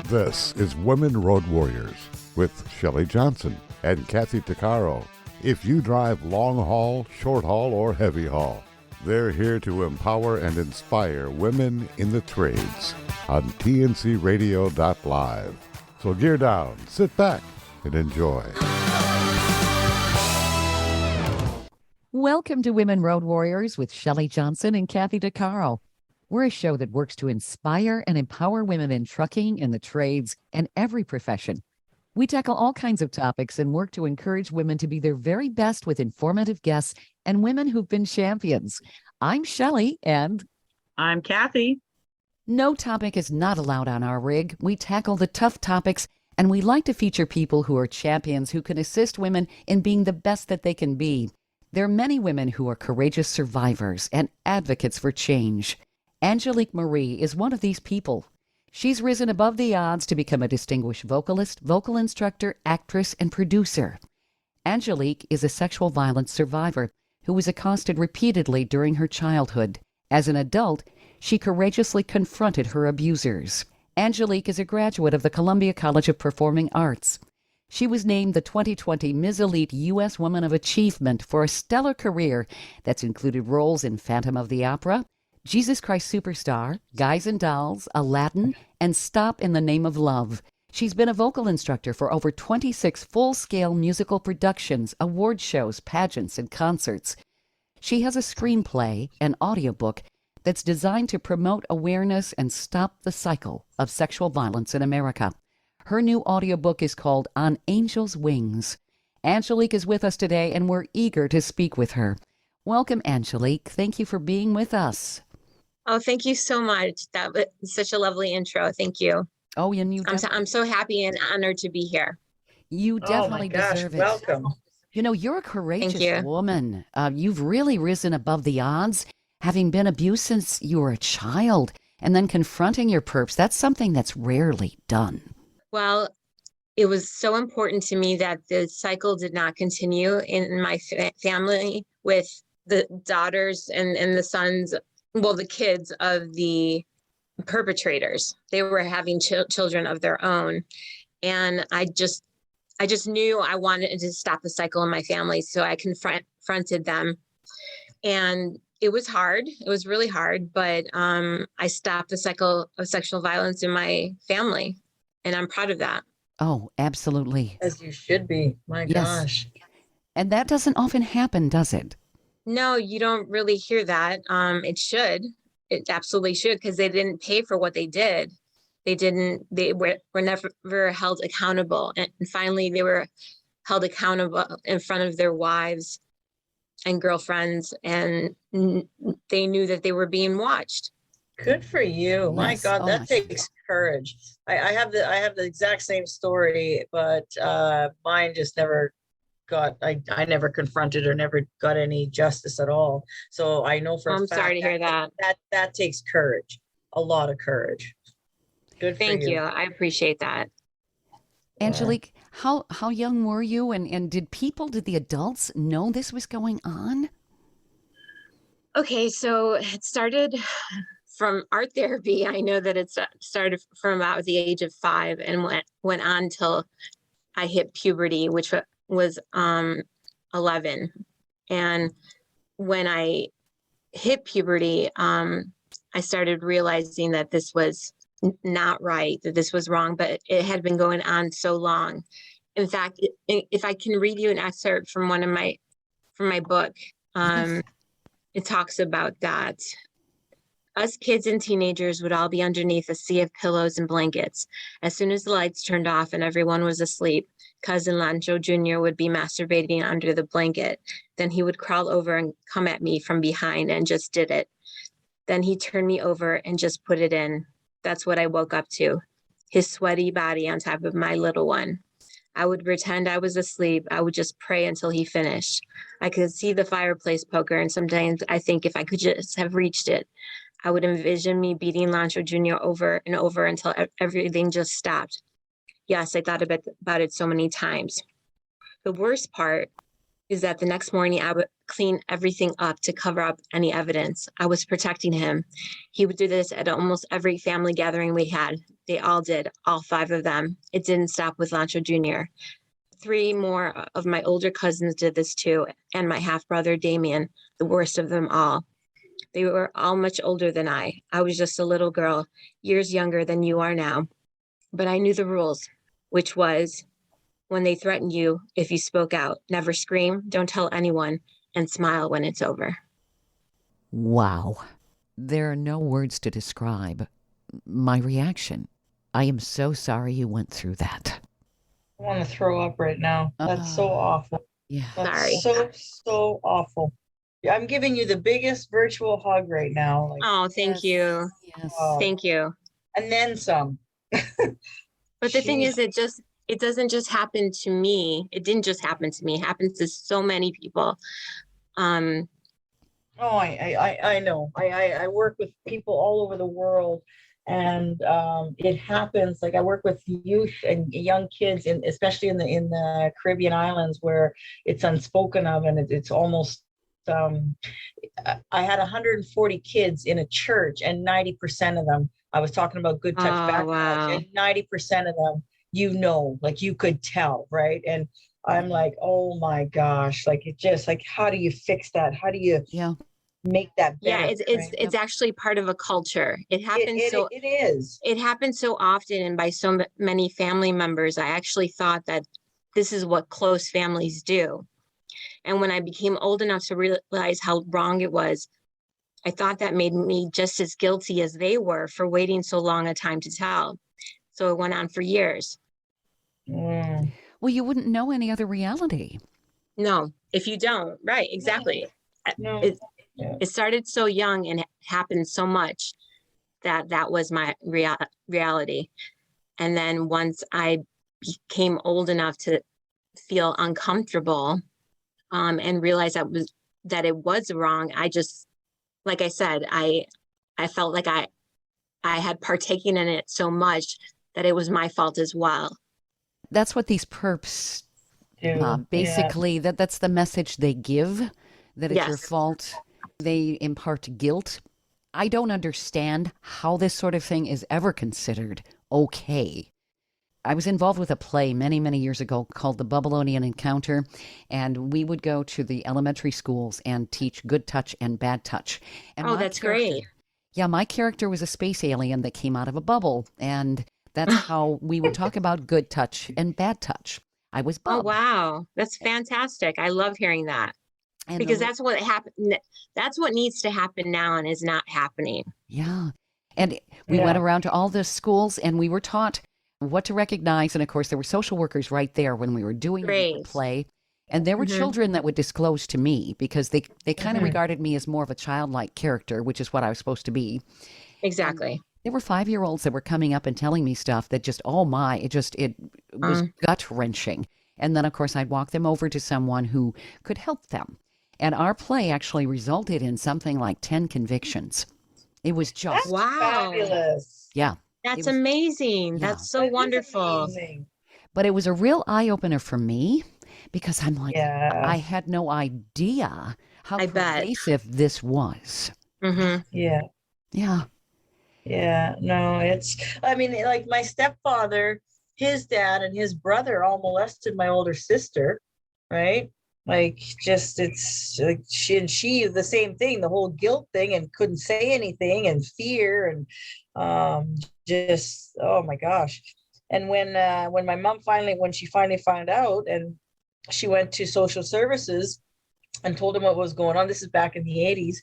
This is Women Road Warriors with Shelley Johnson and Kathy Tuccaro. If you drive long haul, short haul, or heavy haul, they're here to empower and inspire women in the trades on tncradio.live. So gear down, sit back, and enjoy. Welcome to Women Road Warriors with Shelley Johnson and Kathy Tuccaro. We're a show that works to inspire and empower women in trucking, in the trades, and every profession. We tackle all kinds of topics and work to encourage women to be their very best with informative guests and women who've been champions. I'm Shelley, and I'm Kathy. No topic is not allowed on our rig. We tackle the tough topics, and we like to feature people who are champions who can assist women in being the best that they can be. There are many women who are courageous survivors and advocates for change. Angelique Marie is one of these people. She's risen above the odds to become a distinguished vocalist, vocal instructor, actress, and producer. Angelique is a sexual violence survivor who was accosted repeatedly during her childhood. As an adult, she courageously confronted her abusers. Angelique is a graduate of the Columbia College of Performing Arts. She was named the 2020 Ms. Elite U.S. Woman of Achievement for a stellar career that's included roles in Phantom of the Opera, Jesus Christ Superstar, Guys and Dolls, Aladdin, and Stop in the Name of Love. She's been a vocal instructor for over 26 full-scale musical productions, award shows, pageants, and concerts. She has a screenplay and audiobook that's designed to promote awareness and stop the cycle of sexual violence in America. Her new audiobook is called On Angel's Wings. Angelique is with us today, and we're eager to speak with her. Welcome, Angelique. Thank you for being with us. Oh, thank you so much. That was such a lovely intro. Thank you. Oh, and I'm so happy and honored to be here. You definitely deserve it. Welcome. You know, you're a courageous woman. You've really risen above the odds, having been abused since you were a child, and then confronting your perps. That's something that's rarely done. Well, it was so important to me that the cycle did not continue in my family with the daughters and the sons, well, the kids of the perpetrators. They were having children of their own. And I just knew I wanted to stop the cycle in my family. So I confronted them. And it was hard. It was really hard. But I stopped the cycle of sexual violence in my family. And I'm proud of that. Oh, absolutely. As you should be. My gosh. And that doesn't often happen, does it? No, you don't really hear that. It should. It absolutely should, because they didn't pay for what they did. They were never held accountable. And finally, they were held accountable in front of their wives and girlfriends, and they knew that they were being watched. Good for you. My God, that takes courage. I have the exact same story, but mine just never got, I never confronted or never got any justice at all. So I know for a fact sorry to hear that. That takes courage, a lot of courage. Good for you. Thank you. I appreciate that. Angelique, how young were you, and did the adults know this was going on? Okay, so it started from art therapy. I know that it started from about the age of 5 and went on till I hit puberty, which was 11. And when I hit puberty, I started realizing that this was not right, that this was wrong, but it had been going on so long. In fact, if I can read you an excerpt from my book, it talks about that. Us kids and teenagers would all be underneath a sea of pillows and blankets. As soon as the lights turned off and everyone was asleep, Cousin Lancho Jr. would be masturbating under the blanket. Then he would crawl over and come at me from behind and just did it. Then he turned me over and just put it in. That's what I woke up to, his sweaty body on top of my little one. I would pretend I was asleep. I would just pray until he finished. I could see the fireplace poker, and sometimes I think if I could just have reached it, I would envision me beating Lancho Jr. over and over until everything just stopped. Yes, I thought about it so many times. The worst part is that the next morning I would clean everything up to cover up any evidence. I was protecting him. He would do this at almost every family gathering we had. They all did, all 5 of them. It didn't stop with Lancho Jr. 3 more of my older cousins did this too, and my half brother Damien, the worst of them all. They were all much older than I. I was just a little girl, years younger than you are now. But I knew the rules, which was when they threatened you, if you spoke out, never scream, don't tell anyone, and smile when it's over. Wow. There are no words to describe my reaction. I am so sorry you went through that. I want to throw up right now. That's so awful. Yeah. That's Sorry. so awful. I'm giving you the biggest virtual hug right now. Like, Oh, thank you. Yes. Thank you. and then some. But the thing Jeez. is, it doesn't just happen to me. It didn't just happen to me. It happens to so many people. Oh, I know. I work with people all over the world, and it happens. Like I work with youth and young kids, especially in the Caribbean islands where it's unspoken of, and it's almost. I had 140 kids in a church, and 90% of them. I was talking about good touch, bad touch, and 90% of them, like you could tell, right? And I'm like, oh my gosh, like it just like, how do you fix that? How do you make that better? Yeah, it's actually part of a culture. It happens it is. It happens so often and by so many family members. I actually thought that this is what close families do. And when I became old enough to realize how wrong it was, I thought that made me just as guilty as they were for waiting so long a time to tell. So it went on for years. Mm. Well, you wouldn't know any other reality. No, if you don't. Right, exactly. No. It started so young and happened so much that was my reality. And then once I became old enough to feel uncomfortable and realized that it was wrong, I just, like I said, I felt like I had partaken in it so much that it was my fault as well. That's what these perps basically, yeah. that's the message they give, that it's your Yes. fault. They impart guilt. I don't understand how this sort of thing is ever considered okay. I was involved with a play many, many years ago called The Babylonian Encounter, and we would go to the elementary schools and teach good touch and bad touch. And Oh, that's great. Yeah, my character was a space alien that came out of a bubble, and that's how we would talk about good touch and bad touch. I was Bub. Oh, wow. That's fantastic. I love hearing that. And because that's what happened. That's what needs to happen now and is not happening. Yeah. And we went around to all the schools and we were taught what to recognize. And of course, there were social workers right there when we were doing the play. And there were children that would disclose to me because they kind of regarded me as more of a childlike character, which is what I was supposed to be. Exactly. And there were 5-year-olds that were coming up and telling me stuff that just, oh my, it was gut wrenching. And then, of course, I'd walk them over to someone who could help them. And our play actually resulted in something like 10 convictions. It was just fabulous. Yeah. That's amazing. Yeah. That's so wonderful. But it was a real eye-opener for me because I'm like, I had no idea how pervasive this was. Mm-hmm. Yeah. Yeah. Yeah. No, I mean, like my stepfather, his dad and his brother all molested my older sister, right? Like just it's like she the same thing, the whole guilt thing, and couldn't say anything, and fear, and just oh my gosh. And when my mom when she finally found out, and she went to social services and told them what was going on. This is back in the 80s.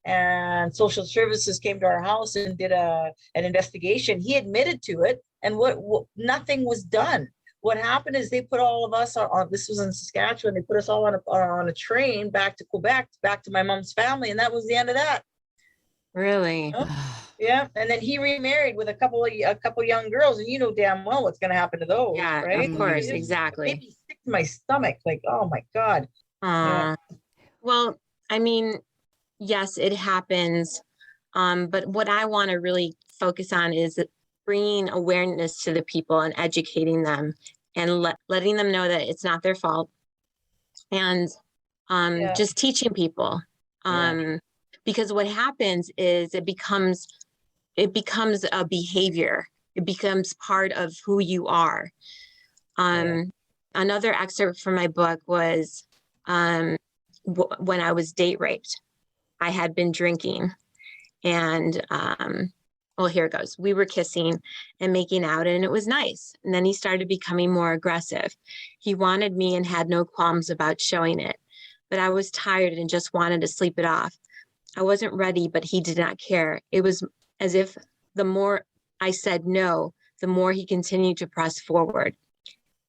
And social services came to our house and did an investigation. He admitted to it, and what nothing was done. What happened is they put all of us on, this was in Saskatchewan, they put us all on a train back to Quebec, back to my mom's family, and that was the end of that. Really? Yeah. And then he remarried with a couple young girls, and you know damn well what's going to happen to those, right? Of course, exactly. It made me sick to my stomach, like, oh my God. Well, I mean, yes, it happens. But what I want to really focus on is bringing awareness to the people and educating them and letting them know that it's not their fault, and just teaching people. Because what happens is it becomes a behavior, It becomes part of who you are. Another excerpt from my book was when I was date raped. I had been drinking, and well, here it goes. We were kissing and making out, and it was nice. And then he started becoming more aggressive. He wanted me and had no qualms about showing it, but I was tired and just wanted to sleep it off. I wasn't ready, but he did not care. It was as if the more I said no, the more he continued to press forward.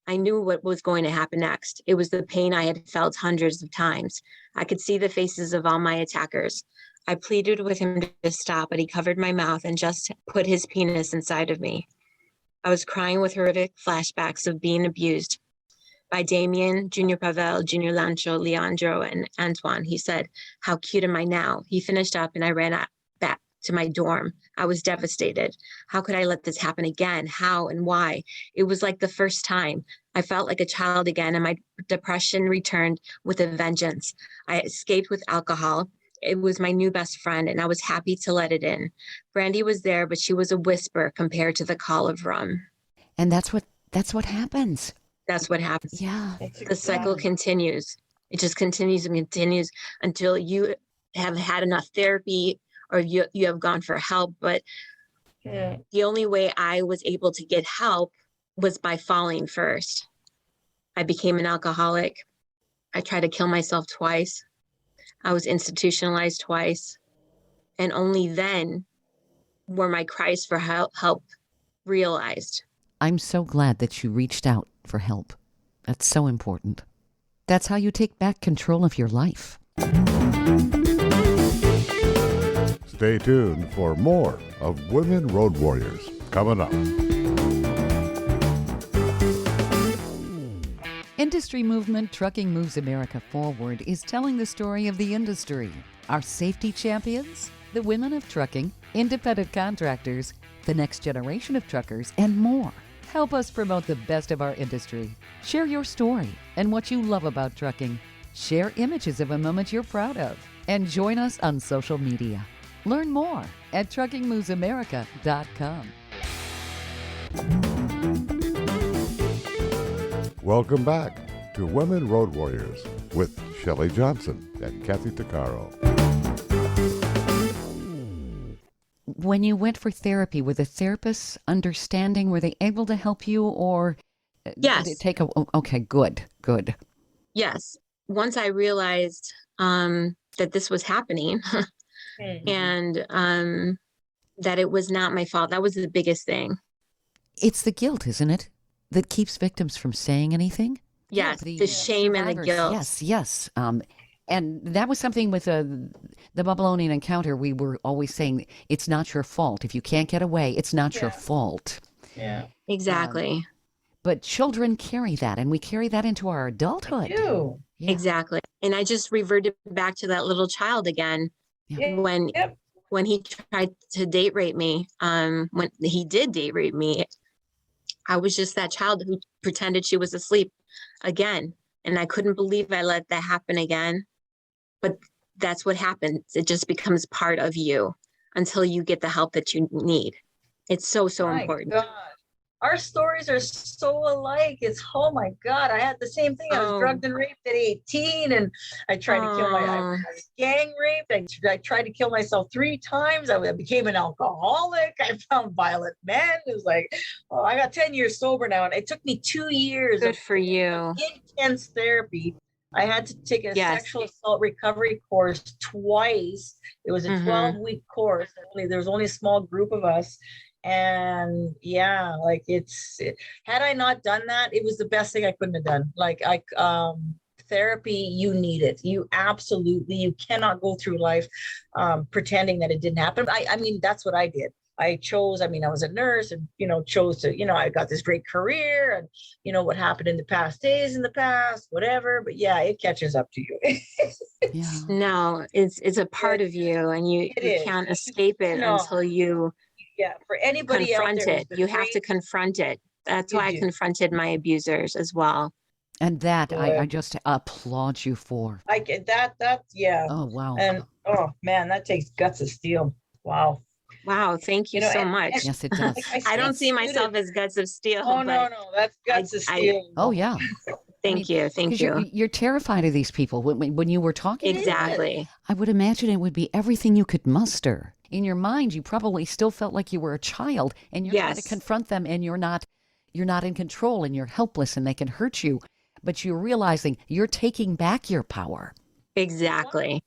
I knew what was going to happen next. It was the pain I had felt hundreds of times. I could see the faces of all my attackers. I pleaded with him to stop, but he covered my mouth and just put his penis inside of me. I was crying with horrific flashbacks of being abused by Damien, Junior Pavel, Junior Lancho, Leandro, and Antoine. He said, "How cute am I now?" He finished up and I ran back to my dorm. I was devastated. How could I let this happen again? How and why? It was like the first time. I felt like a child again, and my depression returned with a vengeance. I escaped with alcohol. It was my new best friend, and I was happy to let it in. Brandy was there, but she was a whisper compared to the call of rum. And that's what happens. That's what happens. Yeah. The cycle continues. It just continues and continues until you have had enough therapy or you have gone for help. But the only way I was able to get help was by falling first. I became an alcoholic. I tried to kill myself twice. I was institutionalized twice. And only then were my cries for help realized. I'm so glad that you reached out for help. That's so important. That's how you take back control of your life. Stay tuned for more of Women Road Warriors coming up. Industry movement Trucking Moves America Forward is telling the story of the industry. Our safety champions, the women of trucking, independent contractors, the next generation of truckers, and more. Help us promote the best of our industry. Share your story and what you love about trucking. Share images of a moment you're proud of. And join us on social media. Learn more at truckingmovesamerica.com. Welcome back to Women Road Warriors with Shelley Johnson and Kathy Tuccaro. When you went for therapy, were the therapists understanding? Were they able to help you, or Yes. did it take a? Okay, good. Yes. Once I realized that this was happening and that it was not my fault, that was the biggest thing. It's the guilt, isn't it, that keeps victims from saying anything? Yes, Yeah, the shame and the survivors. guilt. Yes. And that was something with the Babylonian encounter. We were always saying, it's not your fault. If you can't get away, it's not your fault. Yeah. Exactly. But children carry that, and we carry that into our adulthood. You. Yeah. Exactly. And I just reverted back to that little child again. Yeah. When he tried to date rape me, when he did date rape me, I was just that child who pretended she was asleep again. And I couldn't believe I let that happen again. But that's what happens. It just becomes part of you until you get the help that you need. It's so My important. God. Our stories are so alike. It's, oh my God, I had the same thing. I was drugged and raped at 18, and I tried to kill I was gang raped. I tried to kill myself 3 times. I became an alcoholic. I found violent men. It was like, oh, I got 10 years sober now, and it took me 2 years Good for you. intense therapy. I had to take a sexual assault recovery course twice. It was a 12-week course. There was only a small group of us. And yeah, like had I not done that, it was the best thing I couldn't have done. Like therapy, you need it. You cannot go through life pretending that it didn't happen. I mean, that's what I did. I was a nurse and, chose to, I got this great career and, what happened in the past days in the past, whatever. But yeah, it catches up to you. Yeah. No, it's a part of you, and you can't escape it until you for anybody confront out there it. You have to confront it. That's why I confronted my abusers as well. And that I just applaud you for. I get that. Yeah. Oh, wow. And oh man, that takes guts of steel. Wow. Wow, thank you You know, so and- much. and- Yes, it does. Like I don't see students- myself as guts of steel, Oh, but no, that's guts of I- steel. Oh, yeah. thank you. Thank 'Cause you. You're terrified of these people. When you were talking to them, Exactly. I would imagine it would be everything you could muster. In your mind, you probably still felt like you were a child, and you're trying to Yes. confront them, and you're not in control, and you're helpless, and they can hurt you. But you're realizing you're taking back your power. Exactly.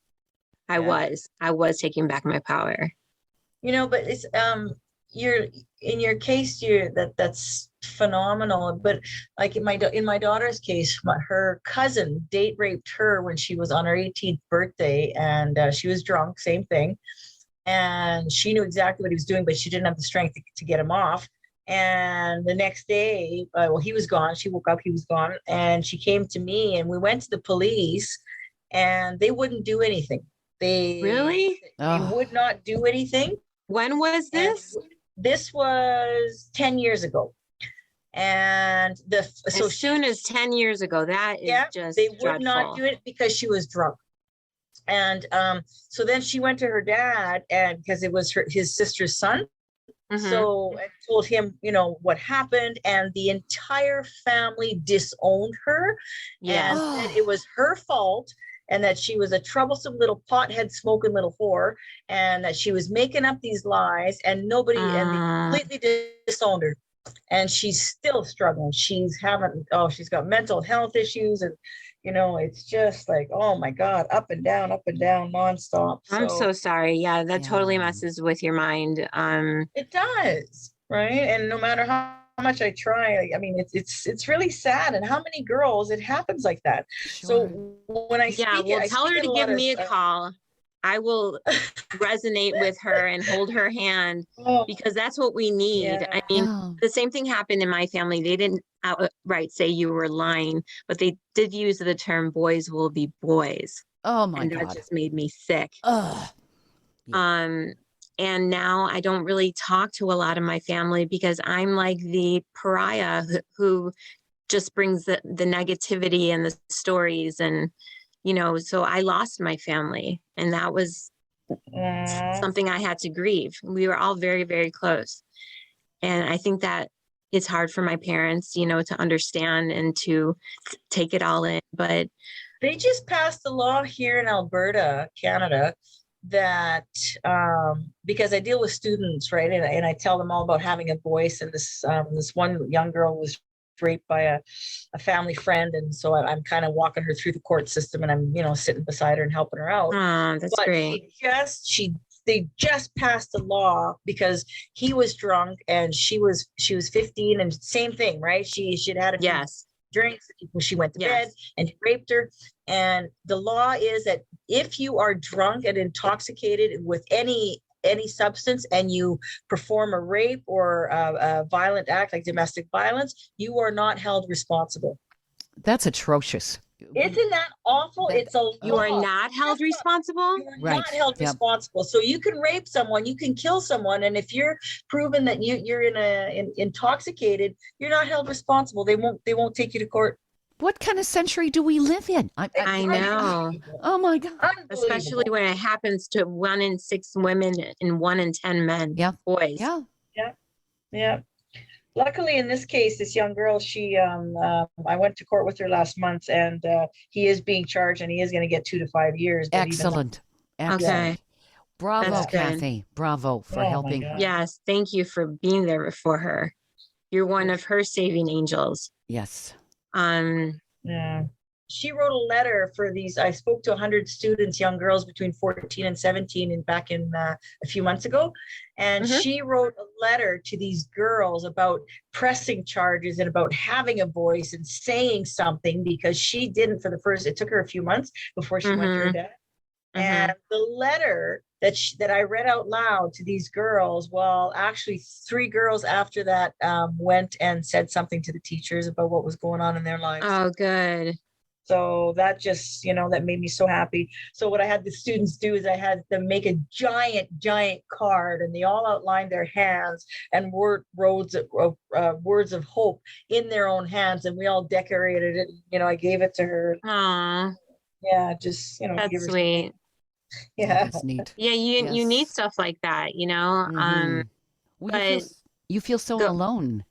I Yeah. was taking back my power. You know, but it's you're in your case, that's phenomenal. But like in my daughter's case, her cousin date raped her when she was on her 18th birthday, and she was drunk, same thing, and she knew exactly what he was doing, but she didn't have the strength to get him off. And the next day, well, he was gone. She woke up, he was gone, and she came to me, and we went to the police, and they wouldn't do anything. Really? They Oh. would not do anything. When was And this? this was 10 years ago. And so As soon as 10 years ago. That is yeah, just they would dreadful. not do it because she was drunk. And so then she went to her dad, and because it was his sister's son. Mhm. So I told him, what happened, and the entire family disowned her Yes. and said it was her fault, and that she was a troublesome little pothead smoking little whore, and that she was making up these lies, and nobody, and they completely disowned her. And she's still struggling. She's got mental health issues, and it's just like, oh my God, up and down nonstop. I'm so sorry. Yeah, that totally Yeah. messes with your mind. It does, right? And no matter how much I try, I mean, it's really sad. And how many girls it happens like that? Sure. So when I yeah, speak, well, I tell speak her at to a give lot me of, a call. I will resonate with her and hold her hand, oh, because that's what we need. Yeah. I mean, Yeah. the same thing happened in my family. They didn't outright say you were lying, but they did use the term "boys will be boys," Oh my and that God. just made me sick. Ugh. And now I don't really talk to a lot of my family because I'm like the pariah who just brings the negativity and the stories, and so I lost my family, and that was something I had to grieve. We were all very, very close. And I think that it's hard for my parents, to understand and to take it all in. But they just passed a law here in Alberta, Canada, that because I deal with students, right, and I tell them all about having a voice, and this one young girl was raped by a family friend, and so I'm kind of walking her through the court system, and I'm sitting beside her and helping her out. that's But great. they just passed a law because he was drunk and she was 15, and same thing, right? She'd had a few Yes. drinks when she went to Yes. bed, and he raped her. And the law is that if you are drunk and intoxicated with any substance, and you perform a rape or a violent act like domestic violence, you are not held responsible. That's atrocious. Isn't that awful? It's a law. You are not held responsible? You are Right. not held Yep. responsible. So you can rape someone, you can kill someone, and if you're proven that you're intoxicated, you're not held responsible. They won't take you to court. What kind of century do we live in? I know. Oh my God. Especially when it happens to 1 in 6 women and 1 in 10 men. Yeah. Boys. Yeah. Yeah. Luckily, in this case, this young girl, she, I went to court with her last month, and he is being charged, and he is going to get 2 to 5 years. but even- Excellent. Okay. Excellent. Bravo, That's good. Kathy. Bravo for Oh my helping. God. Yes. Thank you for being there for her. You're one of her saving angels. Yes. Yeah. She wrote a letter for these. I spoke to 100 students, young girls between 14 and 17, and back in a few months ago. And Mhm. she wrote a letter to these girls about pressing charges and about having a voice and saying something, because she didn't it took her a few months before she went to her Mhm. dad. Mhm. And the letter that I read out loud to these girls, well, actually 3 girls after that went and said something to the teachers about what was going on in their lives. Oh, good. So that just, that made me so happy. So what I had the students do is I had them make a giant card, and they all outlined their hands and words of hope in their own hands. And we all decorated it. I gave it to her. Aw, Yeah, just, to that's give her sweet. Yeah. That's neat. Yeah, you need Yes. stuff like that, you know. Mhm. Well, But you feel so the alone.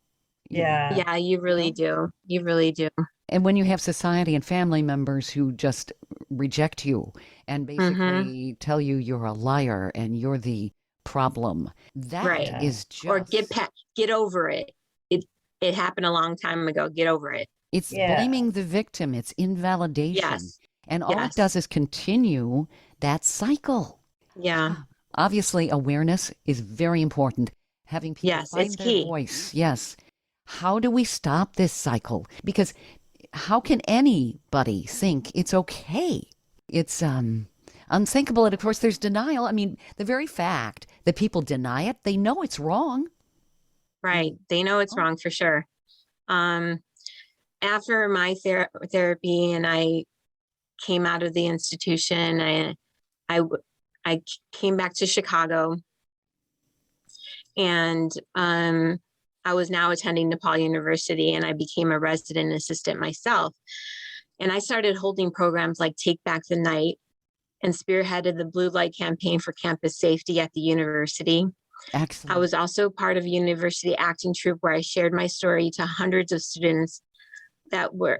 Yeah. yeah, you You really know? do. You really do. And when you have society and family members who just reject you and Mm-hmm. basically tell you you're a liar and you're the problem, that Right. Yeah. is Or just, get over it. It happened a long time ago. Get over it. it's Yeah. blaming the victim, it's invalidation. Yes. And all it Yes. does is continue that cycle. Yeah. Obviously, awareness is very important. Having people Yes, it's find their key. voice. Yes. How do we stop this cycle? Because how can anybody think it's okay? It's unthinkable. And of course, there's denial. I mean, the very fact that people deny it, they know it's wrong. Right. They know it's Oh, wrong for sure. Um, After my therapy and I came out of the institution, I w- I came back to Chicago, and I was now attending DePaul University, and I became a resident assistant myself. And I started holding programs like Take Back the Night and spearheaded the Blue Light campaign for campus safety at the university. I excellent. was also part of a university acting troupe where I shared my story to hundreds of students that were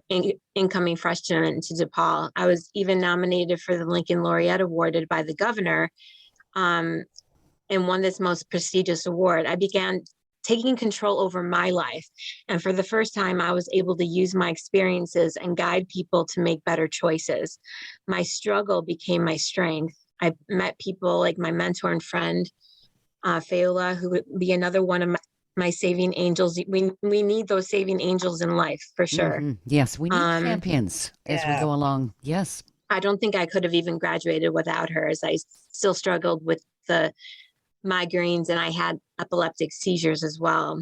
incoming freshmen to DePaul. I was even nominated for the Lincoln Laureate awarded by the governor, and won this most prestigious award. I began taking control over my life. And for the first time, I was able to use my experiences and guide people to make better choices. My struggle became my strength. I met people like my mentor and friend, Fayola, who would be another one of my saving angels. We need those saving angels in life for sure. Yes, we need Um, champions as we Yeah. go along. Yes. I don't think I could have even graduated without her, as I still struggled with the migraines and I had epileptic seizures as well.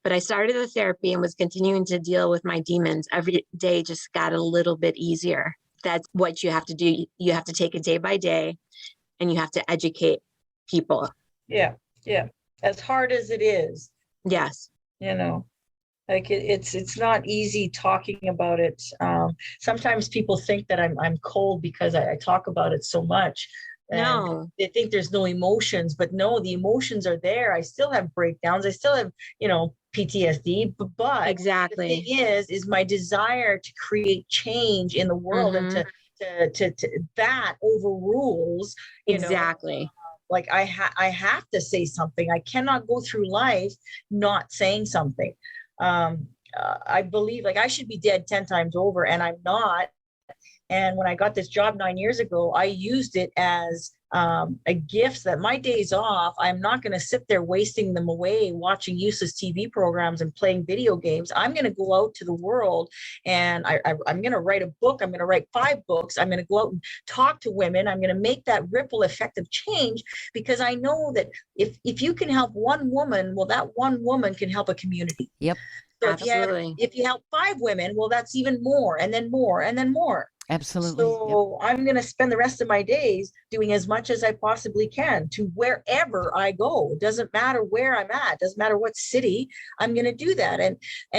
But I started the therapy and was continuing to deal with my demons. Every day just got a little bit easier. That's what you have to do. You have to take it day by day, and you have to educate people. Yeah. Yeah. As hard as it is, Yes. you know, like it's not easy talking about it. Sometimes people think that I'm cold because I talk about it so much. And No. they think there's no emotions, but no, the emotions are there. I still have breakdowns. I still have, PTSD, but the Exactly. thing is my desire to create change in the world and Mhm. to that overrules, Exactly. like I have to say something. I cannot go through life not saying something. I believe like I should be dead 10 times over, and I'm not. And when I got this job 9 years ago, I used it as a gift that my days off, I'm not going to sit there wasting them away watching useless TV programs and playing video games. I'm going to go out to the world, and I'm going to write a book. I'm going to write 5 books. I'm going to go out and talk to women. I'm going to make that ripple effect of change, because I know that if you can help one woman, well, that one woman can help a community. Yep. So Absolutely. if you help 5 women, well, that's even more, and then more, and then more. Absolutely. So I'm going to spend the rest of my days doing as much as I possibly can to wherever I go. It doesn't matter where I'm at. It doesn't matter what city. I'm going to do that. And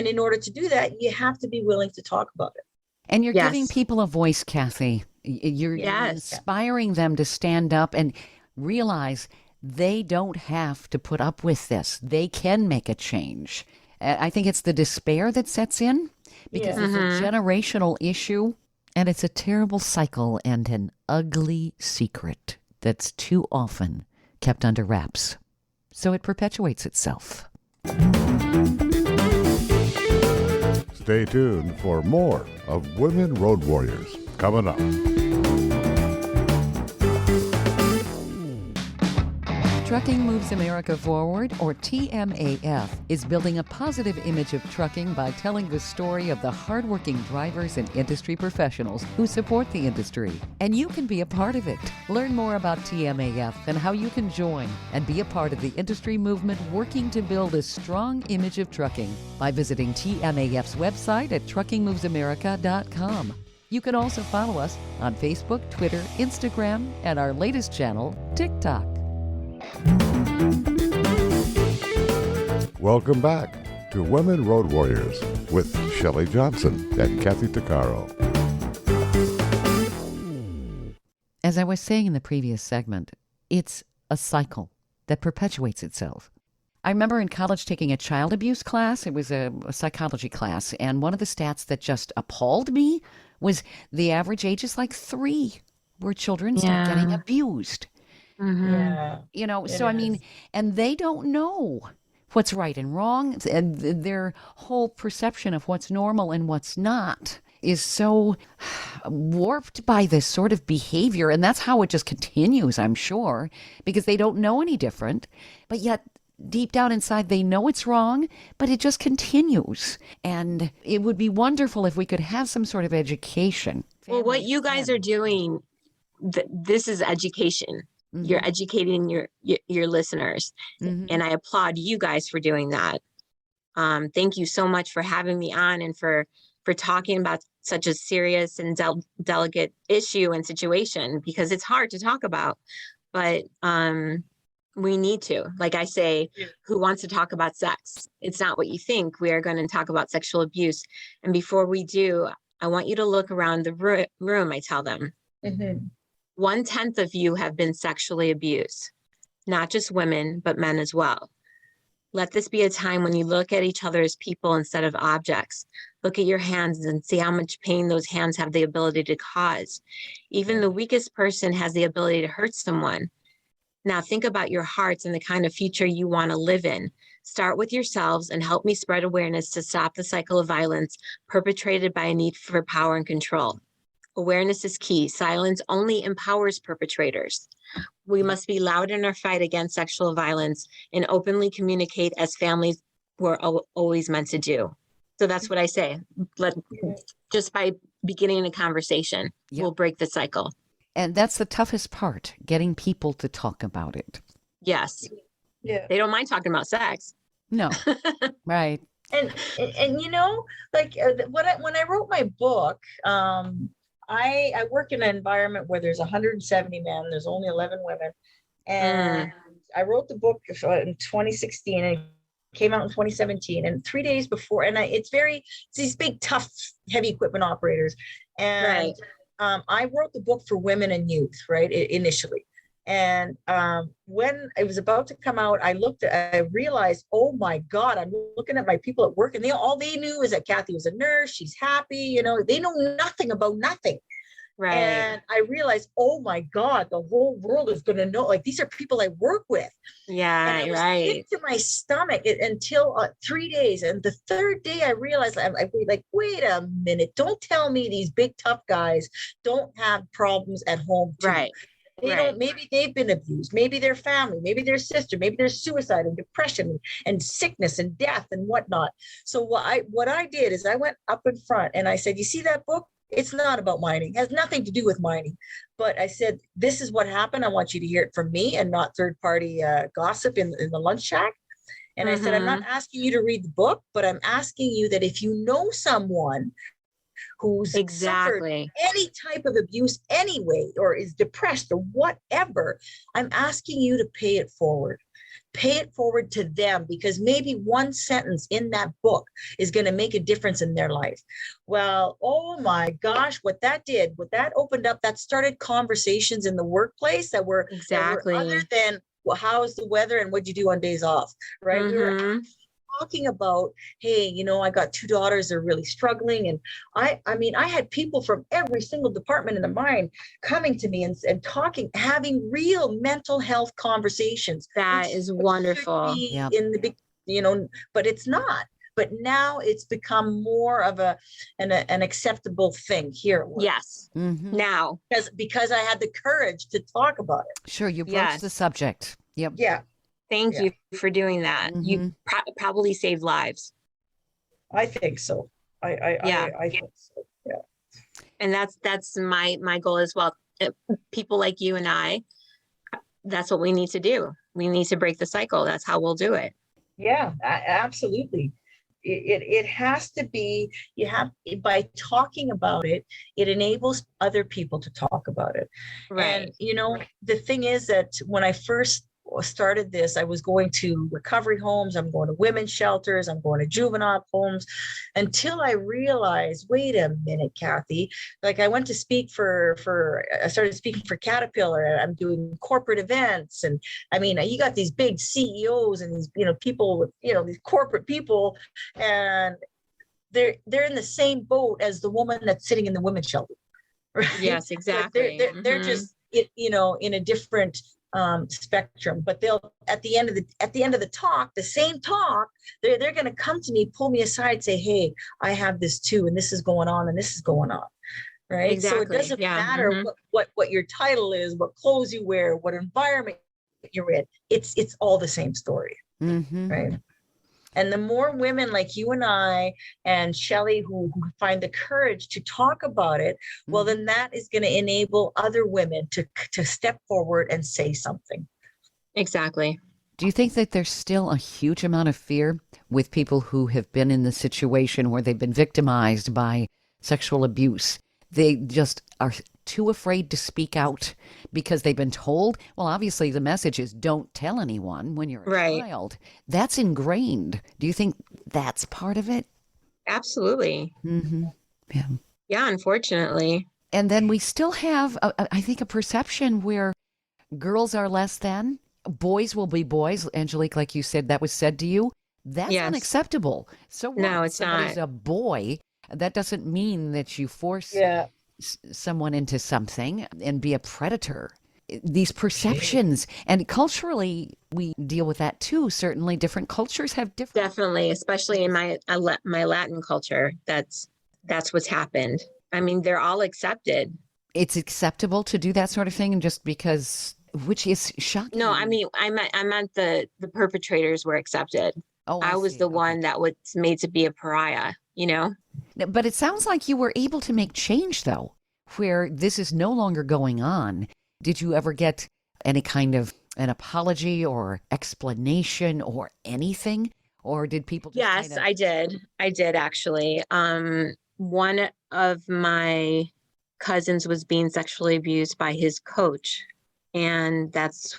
in order to do that, you have to be willing to talk about it. And you're giving Yes. people a voice, Kathy. You're Yes. inspiring them to stand up and realize they don't have to put up with this. They can make a change. I think it's the despair that sets in because Yeah. it's Mhm. a generational issue, and it's a terrible cycle and an ugly secret that's too often kept under wraps. So it perpetuates itself. Stay tuned for more of Women Road Warriors coming up. Trucking Moves America Forward, or TMAF, is building a positive image of trucking by telling the story of the hardworking drivers and industry professionals who support the industry. And you can be a part of it. Learn more about TMAF and how you can join and be a part of the industry movement working to build a strong image of trucking by visiting TMAF's website at truckingmovesamerica.com. You can also follow us on Facebook, Twitter, Instagram, and our latest channel, TikTok. Welcome back to Women Road Warriors with Shelley Johnson and Kathy Tuccaro. As I was saying in the previous segment, it's a cycle that perpetuates itself. I remember in college taking a child abuse class. It was a psychology class. And one of the stats that just appalled me was the average age is like 3 where children start getting abused. Yeah. You know, It so I mean, is. and they don't know what's right and wrong. And their whole perception of what's normal and what's not is so warped by this sort of behavior. And that's how it just continues, I'm sure, because they don't know any different. But yet, deep down inside, they know it's wrong, but it just continues. And it would be wonderful if we could have some sort of education. Well, what you guys are doing, this is education. You're educating your listeners, and I applaud you guys for doing that. Thank you so much for having me on and for talking about such a serious and delicate issue and situation, because it's hard to talk about, but we need to. Like I say, who wants to talk about sex? It's not what you think. We are going to talk about sexual abuse. And before we do, I want you to look around the room, I tell them. 1/10 of you have been sexually abused, not just women, but men as well. Let this be a time when you look at each other as people instead of objects. Look at your hands and see how much pain those hands have the ability to cause. Even the weakest person has the ability to hurt someone. Now think about your hearts and the kind of future you want to live in. Start with yourselves and help me spread awareness to stop the cycle of violence perpetrated by a need for power and control. Awareness is key. Silence only empowers perpetrators. We must be loud in our fight against sexual violence and openly communicate as families were always meant to do. So that's what I say. Just by beginning a conversation, we'll break the cycle. And that's the toughest part, getting people to talk about it. Yes. Yeah. They don't mind talking about sex. No. Right. And you know, like when I wrote my book, I work in an environment where there's 170 men, there's only 11 women. And I wrote the book in 2016 and it came out in 2017. And 3 days before, and it's these big, tough, heavy equipment operators. And I wrote the book for women and youth, right, initially. And when it was about to come out, I realized, oh my God, I'm looking at my people at work, and all they knew is that Kathy was a nurse. She's happy, you know, they know nothing about nothing. Right. And I realized, oh my God, the whole world is going to know, like, these are people I work with. Yeah, and it was right. sick to my stomach until 3 days. And the third day I realized, I'm like, wait a minute, don't tell me these big tough guys don't have problems at home too. Right. They don't, maybe they've been abused, maybe their family, maybe their sister, maybe there's suicide and depression and sickness and death and whatnot. So what I did is I went up in front and I said, you see that book? It's not about mining. It has nothing to do with mining. But I said, this is what happened. I want you to hear it from me and not third-party gossip in the lunch shack. And I said, I'm not asking you to read the book, but I'm asking you that if you know someone who's suffered any type of abuse anyway, or is depressed or whatever, I'm asking you to pay it forward. Pay it forward to them, because maybe one sentence in that book is going to make a difference in their life. Well, oh my gosh, what that opened up, that started conversations in the workplace that were other than, well, how's the weather and what'd you do on days off, right? We were talking about, hey, you know, I got 2 daughters, they're really struggling. And I mean, I had people from every single department in the mine coming to me and talking, having real mental health conversations. That is wonderful. In the big, you know, but it's not. But now it's become more of an acceptable thing here. Yes. Now. Because I had the courage to talk about it. Sure, you broached the subject. Yep. Yeah. Thank you for doing that. You probably saved lives. I think so. I think so. Yeah. And that's my goal as well. People like you and I, that's what we need to do. We need to break the cycle. That's how we'll do it. Yeah, absolutely. It has to be, by talking about it, it enables other people to talk about it. Right. And, you know, the thing is that when I first started this, I was going to recovery homes, I'm going to women's shelters, I'm going to juvenile homes, until I realized, wait a minute, Kathy, like I went to I started speaking for Caterpillar, and I'm doing corporate events. And I mean, you got these big CEOs and these, people with, these corporate people, and they're in the same boat as the woman that's sitting in the women's shelter. Right? Yes, exactly. They're just, in a different spectrum, but they'll at the end of the talk, the same talk, they're going to come to me, pull me aside, say, hey, I have this too, and this is going on, and this is going on. Right. Exactly. So it doesn't matter what your title is, what clothes you wear, what environment you're in. It's all the same story. Right. And the more women like you and I and Shelley who find the courage to talk about it, well, then that is going to enable other women to step forward and say something. Exactly. Do you think that there's still a huge amount of fear with people who have been in the situation where they've been victimized by sexual abuse? They just are too afraid to speak out because they've been told, well, obviously the message is don't tell anyone when you're a child. That's ingrained. Do you think that's part of it? Absolutely. Yeah. Yeah, unfortunately. And then we still have, I think, a perception where girls are less than, boys will be boys. Angelique, like you said, that was said to you. That's unacceptable. So what? No, it's Somebody's not. a boy. That doesn't mean that you force someone into something and be a predator. These perceptions, and culturally we deal with that too. Certainly different cultures have different. Definitely, especially in my Latin culture, that's what's happened. I mean, they're all accepted. It's acceptable to do that sort of thing, and just because, which is shocking. No, I mean, I meant the perpetrators were accepted. Oh, I was the one that was made to be a pariah, But it sounds like you were able to make change, though, where this is no longer going on. Did you ever get any kind of an apology or explanation or anything? Or did people just Yes, I did. I did, actually. One of my cousins was being sexually abused by his coach. And that's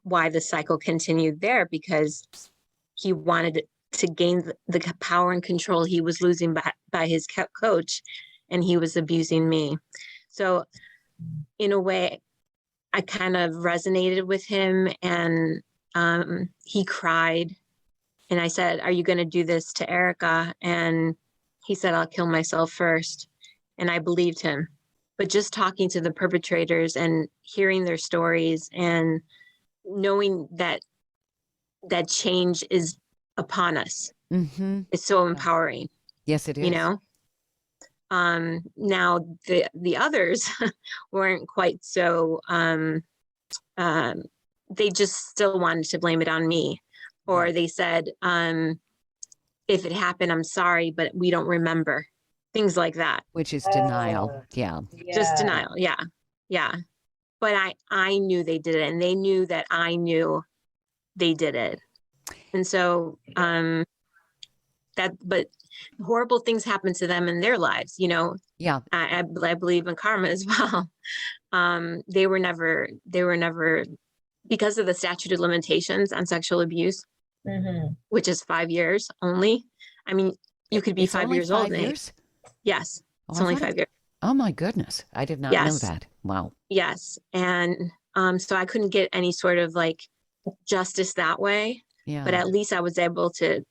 why the cycle continued there, because he wanted to gain the power and control he was losing by his coach, and he was abusing me. So in a way, I kind of resonated with him, and he cried. And I said, are you going to do this to Erica? And he said, I'll kill myself first. And I believed him. But just talking to the perpetrators and hearing their stories and knowing that change is upon us, it's so empowering. Yes, it is. Now the others weren't quite so, they just still wanted to blame it on me. Or they said, if it happened, I'm sorry, but we don't remember. Things like that. Which is denial. Yeah. Just denial. Yeah. Yeah. But I knew they did it, and they knew that I knew they did it. And so, but horrible things happen to them in their lives, Yeah. I believe in karma as well. They were never, because of the statute of limitations on sexual abuse, which is 5 years only. I mean, you could be 5 years old. Yes. It's only 5 years. Oh my goodness. I did not know that. Wow. Yes. And so I couldn't get any sort of like justice that way. Yeah. But at least I was able to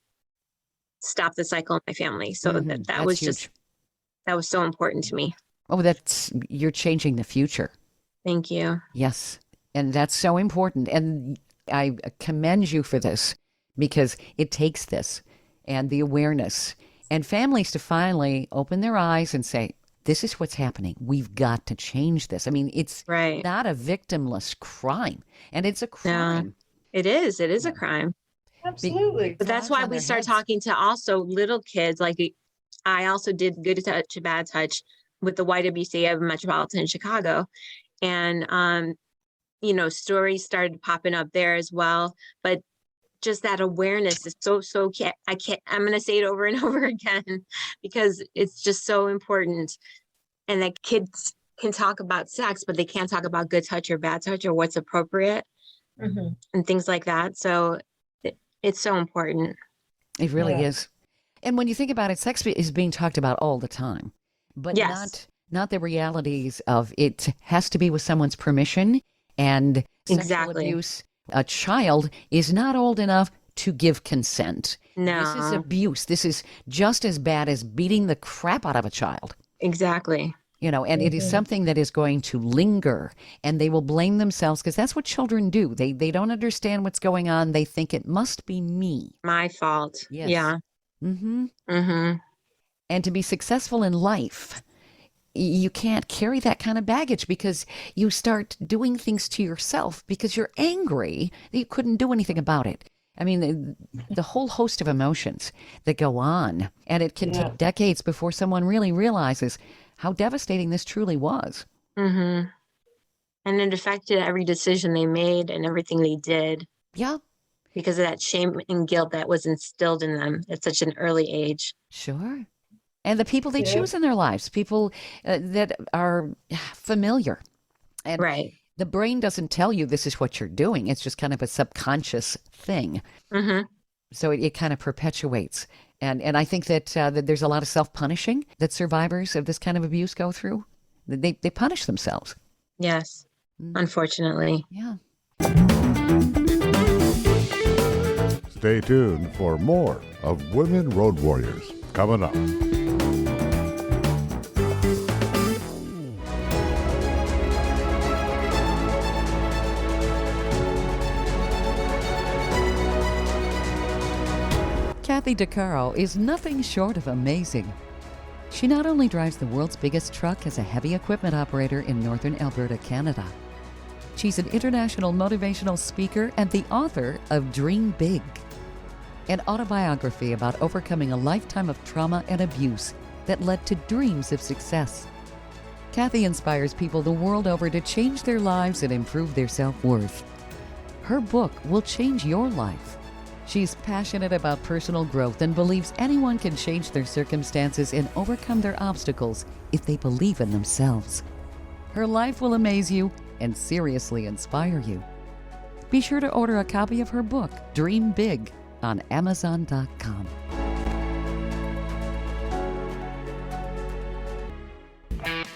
stop the cycle in my family. So that was huge. That was so important to me. Oh, you're changing the future. Thank you. Yes. And that's so important. And I commend you for this, because it takes this and the awareness and families to finally open their eyes and say, this is what's happening. We've got to change this. I mean, it's not a victimless crime, and it's a crime. No, it is. It is a crime. Absolutely. But that's why we start talking to also little kids. Like I also did Good Touch, Bad Touch with the YWCA of Metropolitan Chicago. And, stories started popping up there as well. But just that awareness is so I'm going to say it over and over again, because it's just so important. And that kids can talk about sex, but they can't talk about good touch or bad touch or what's appropriate. and things like that. So it's so important. It really is. And when you think about it, sex is being talked about all the time, but Yes. not the realities of it has to be with someone's permission, and sexual abuse. A child is not old enough to give consent. No. This is abuse. This is just as bad as beating the crap out of a child. Exactly. And it is something that is going to linger, and they will blame themselves because that's what children do. They don't understand what's going on. They think it must be me. My fault. Yes. Yeah. And to be successful in life, you can't carry that kind of baggage because you start doing things to yourself because you're angry that you couldn't do anything about it. I mean, the whole host of emotions that go on, and it can take decades before someone really realizes how devastating this truly was. And it affected every decision they made and everything they did. Yeah. Because of that shame and guilt that was instilled in them at such an early age. Sure. And the people they choose in their lives, people that are familiar. And right. The brain doesn't tell you this is what you're doing. It's just kind of a subconscious thing. So it kind of perpetuates. And I think that there's a lot of self-punishing that survivors of this kind of abuse go through. They punish themselves. Yes, unfortunately. Yeah. Stay tuned for more of Women Road Warriors coming up. Kathy Tuccaro is nothing short of amazing. She not only drives the world's biggest truck as a heavy equipment operator in northern Alberta, Canada. She's an international motivational speaker and the author of Dream Big, an autobiography about overcoming a lifetime of trauma and abuse that led to dreams of success. Kathy inspires people the world over to change their lives and improve their self-worth. Her book will change your life. She's passionate about personal growth and believes anyone can change their circumstances and overcome their obstacles if they believe in themselves. Her life will amaze you and seriously inspire you. Be sure to order a copy of her book, Dream Big, on Amazon.com.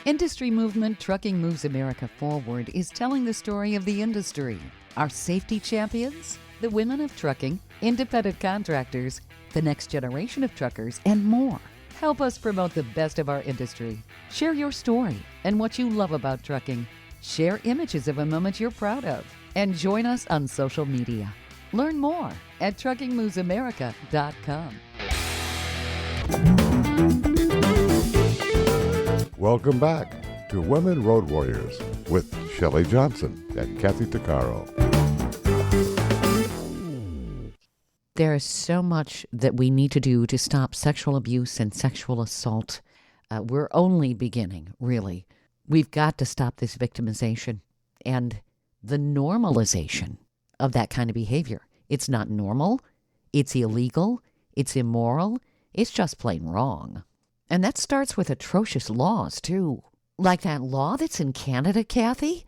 Industry movement Trucking Moves America Forward is telling the story of the industry, our safety champions, the women of trucking, independent contractors, the next generation of truckers, and more. Help us promote the best of our industry. Share your story and what you love about trucking. Share images of a moment you're proud of. And join us on social media. Learn more at truckingmovesamerica.com. Welcome back to Women Road Warriors with Shelley Johnson and Kathy Tuccaro. There is so much that we need to do to stop sexual abuse and sexual assault. We're only beginning, really. We've got to stop this victimization and the normalization of that kind of behavior. It's not normal. It's illegal. It's immoral. It's just plain wrong. And that starts with atrocious laws, too. Like that law that's in Canada, Kathy?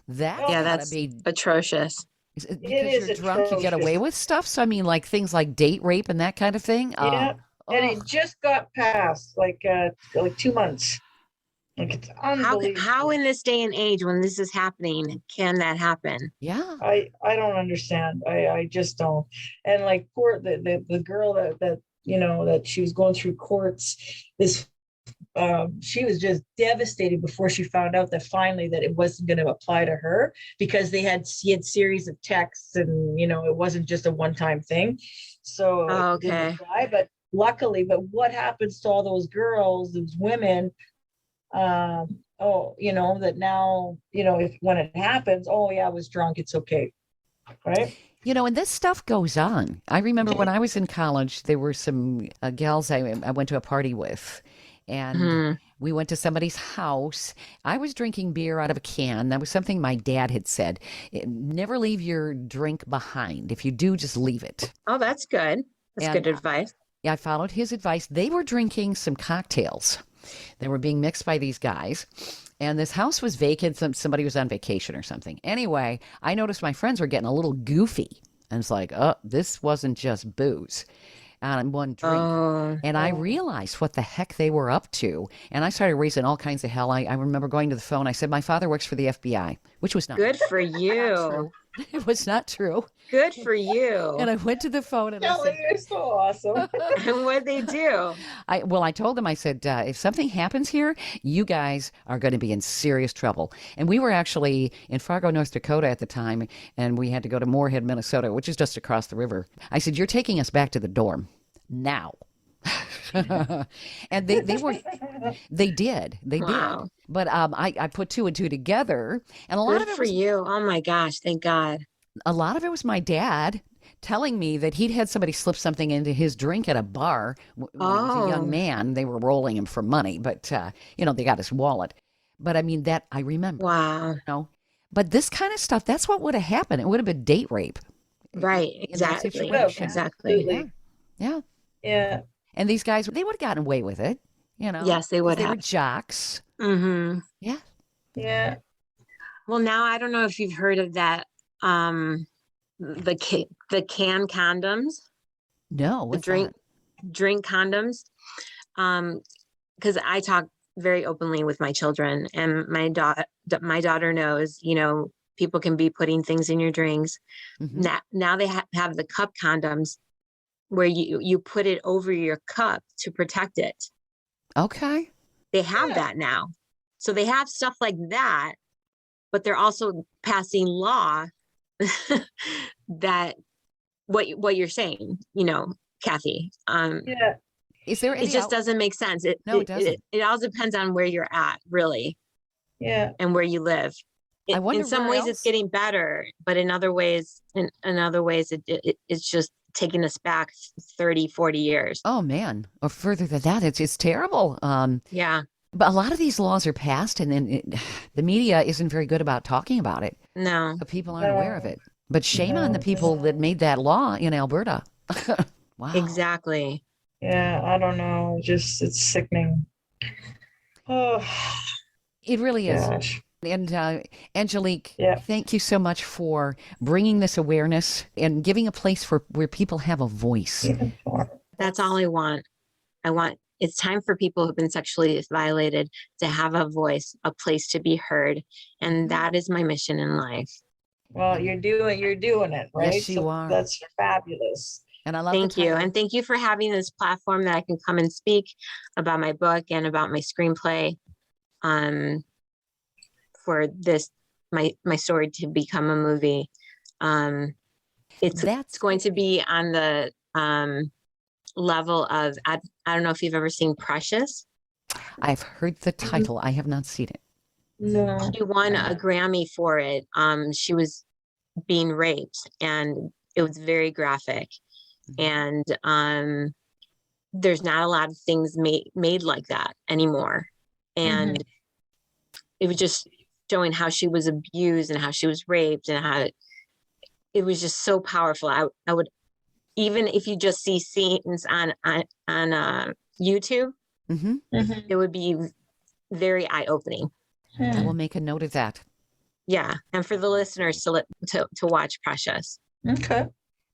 That's atrocious. Because you're drunk, you get away with stuff? So, I mean, like things like date rape and that kind of thing? Yeah, and it just got passed, like 2 months. Like, it's unbelievable. How in this day and age, when this is happening, can that happen? Yeah. I don't understand. I just don't. And like poor the girl that she was going through courts, she was just devastated before she found out that finally that it wasn't going to apply to her, because he had series of texts and it wasn't just a one-time thing. So it didn't apply, but luckily, what happens to all those girls, those women, that now, when it happens, I was drunk, it's okay. Right. And this stuff goes on. I remember when I was in college, there were some gals I went to a party with, and we went to somebody's house. I was drinking beer out of a can. That was something my dad had said. Never leave your drink behind. If you do, just leave it. Oh, that's good. That's good advice. I followed his advice. They were drinking some cocktails. They were being mixed by these guys. And this house was vacant. Somebody was on vacation or something. Anyway, I noticed my friends were getting a little goofy. And it's like, oh, this wasn't just booze on one drink. And I realized what the heck they were up to. And I started raising all kinds of hell. I remember going to the phone. I said, my father works for the FBI, which was not Good for not you. true. It was not true. Good for you. And I went to the phone and I Kelly, said, you're so awesome. And what'd they do? I told them, I said, if something happens here, you guys are going to be in serious trouble. And we were actually in Fargo, North Dakota at the time, and we had to go to Moorhead, Minnesota, which is just across the river. I said, you're taking us back to the dorm now. And they did. Wow. But I put two and two together, and a lot Good of it for was, you. Oh my gosh, thank God. a lot of it was my dad telling me that he'd had somebody slip something into his drink at a bar when he was a young man. They were rolling him for money, but they got his wallet. But I mean, that I remember. Wow. But this kind of stuff, that's what would have happened. It would have been date rape. Right. In that Exactly. situation. Exactly. Absolutely. Yeah. Yeah. And these guys, they would have gotten away with it, Yes, they would They were have. jocks. Mm-hmm. Yeah. Yeah. Well, now I don't know if you've heard of that. The can condoms, No. the What's drink condoms. Because I talk very openly with my children, and my daughter knows. People can be putting things in your drinks. that? Mhm. Now they have the cup condoms, where you put it over your cup to protect it. Okay. They have Yeah. that now. So they have stuff like that, but they're also passing law that what you're saying, Kathy. Yeah. Is there any It just doesn't make sense. No, it doesn't. It all depends on where you're at, really, Yeah. and where you live. I wonder In some where ways it's else- getting better, but in other ways, it's just taking us back 30, 40 years. Oh man, or further than that, it's terrible. Yeah. But a lot of these laws are passed, and then the media isn't very good about talking about it. No. So people aren't aware of it. But shame on the people that made that law in Alberta. Wow. Exactly. Yeah. I don't know. It's sickening. Oh, It really is. gosh. And Angelique, Yeah. thank you so much for bringing this awareness and giving a place where people have a voice. Even more. That's all I want. It's time for people who've been sexually violated to have a voice, a place to be heard. And that is my mission in life. Well, you're doing it, right? Yes, you are. That's fabulous. And I love Thank the you. title. And thank you for having this platform that I can come and speak about my book and about my screenplay. For this, my story to become a movie. It's That's going to be on the level of, I don't know if you've ever seen Precious. I've heard the title. I have not seen it. No. She won a Grammy for it. She was being raped, and it was very graphic. And there's not a lot of things made like that anymore. And it was just showing how she was abused and how she was raped, and how it was just so powerful. I would, even if you just see scenes on YouTube, Hmm. it would be very eye-opening. I will make a note of that. Yeah. And for the listeners to watch Precious. Okay.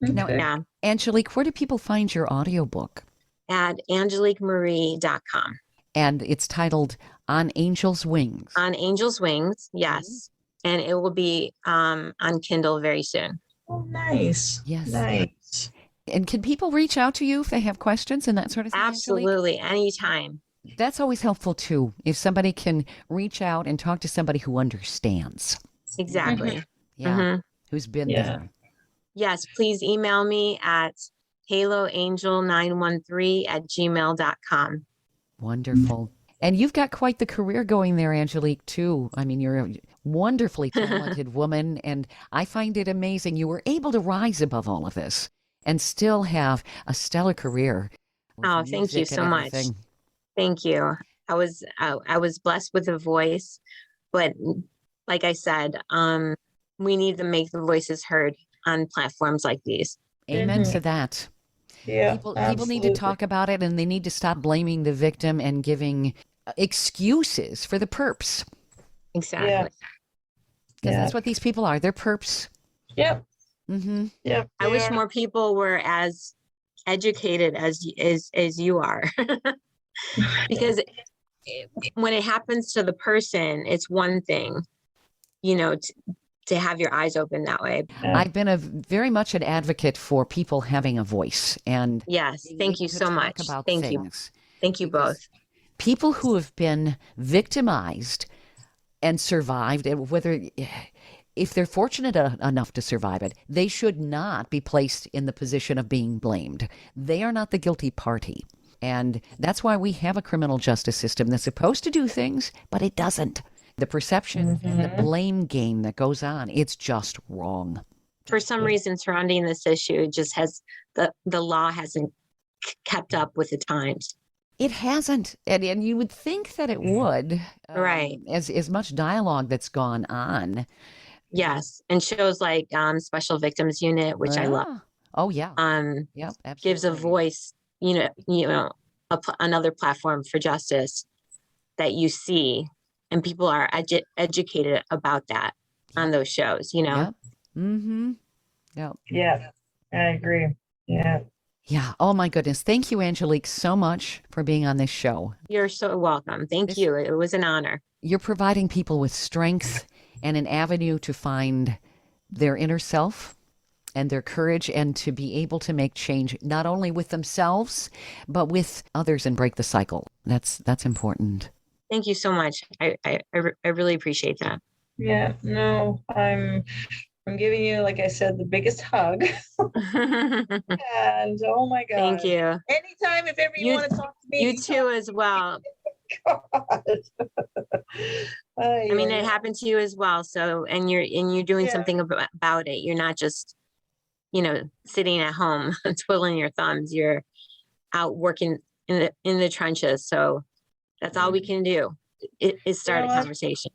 Now, Okay. Yeah. Angelique, where do people find your audiobook? At angeliquemarie.com. And it's titled On Angel's Wings. On Angel's Wings, yes. And it will be on Kindle very soon. Oh, nice. Yes. Nice. And can people reach out to you if they have questions and that sort of thing? Angelique? Absolutely. Anytime. That's always helpful too. If somebody can reach out and talk to somebody who understands. Exactly. Yeah. Mhm. Who's been Yeah. there. Yes, please email me at haloangel913@gmail.com. Wonderful. And you've got quite the career going there, Angelique, too. I mean, you're a wonderfully talented woman, and I find it amazing you were able to rise above all of this and still have a stellar career. with Oh, thank you music so and much. everything. Thank you. I was blessed with a voice, but like I said, we need to make the voices heard on platforms like these. Amen Mhm. to that. Yeah. People need to absolutely. talk about it, and they need to stop blaming the victim and giving excuses for the perps. Exactly. Yeah. Because that's what these people are. They're perps. Yep. Mm-hmm. Yep. I wish more people were as educated as you are. Because when it happens to the person, it's one thing, to have your eyes open that way. I've been very much an advocate for people having a voice. And yes, thank you so much. Thank you. Thank you both. People who have been victimized and survived, and if they're fortunate enough to survive it, they should not be placed in the position of being blamed. They are not the guilty party. And that's why we have a criminal justice system that's supposed to do things, but it doesn't. The perception and the blame game that goes on, it's just wrong. For some reason surrounding this issue, it just has the law hasn't kept up with the times. It hasn't, and you would think that it would, right? As much dialogue that's gone on. Yes, and shows like Special Victims Unit, which I love. Oh yeah. Yep, gives a voice. Another platform for justice that you see, and people are educated about that on those shows. Yep. Mm-hmm. Yep. Yeah, I agree. Yeah. Yeah. Oh my goodness. Thank you, Angelique, so much for being on this show. You're so welcome. Thank you. It was an honor. You're providing people with strength and an avenue to find their inner self and their courage, and to be able to make change not only with themselves, but with others, and break the cycle. That's important. Thank you so much. I really appreciate that. Yeah, no, I'm giving you, like I said, the biggest hug. And oh my God. Thank you. Anytime, if ever you want to talk to me. You too as well. God. I mean, it happened to you as well. So, and you're doing something about it. You're not just, sitting at home twiddling your thumbs. You're out working in the trenches. So that's all we can do is start a conversation.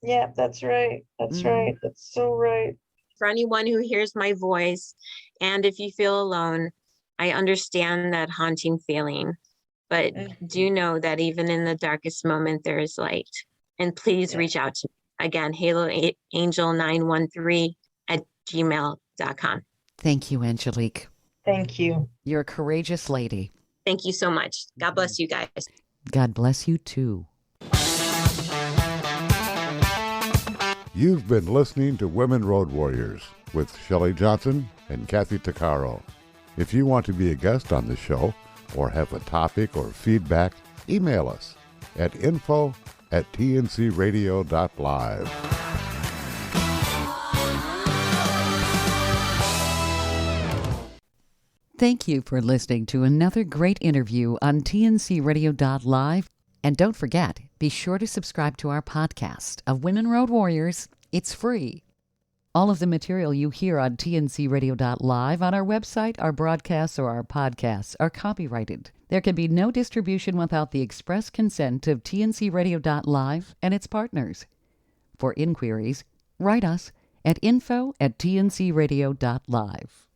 Yeah, that's right. That's right. That's so right. For anyone who hears my voice, and if you feel alone, I understand that haunting feeling, but do know that even in the darkest moment, there is light. And please reach out to me. Again, haloangel913@gmail.com. Thank you, Angelique. Thank you. You're a courageous lady. Thank you so much. God bless you guys. God bless you too. You've been listening to Women Road Warriors with Shelley Johnson and Kathy Tuccaro. If you want to be a guest on the show or have a topic or feedback, email us at info@tncradio.live. Thank you for listening to another great interview on tncradio.live. And don't forget, be sure to subscribe to our podcast of Women Road Warriors. It's free. All of the material you hear on tncradio.live, on our website, our broadcasts, or our podcasts are copyrighted. There can be no distribution without the express consent of tncradio.live and its partners. For inquiries, write us at info@tncradio.live.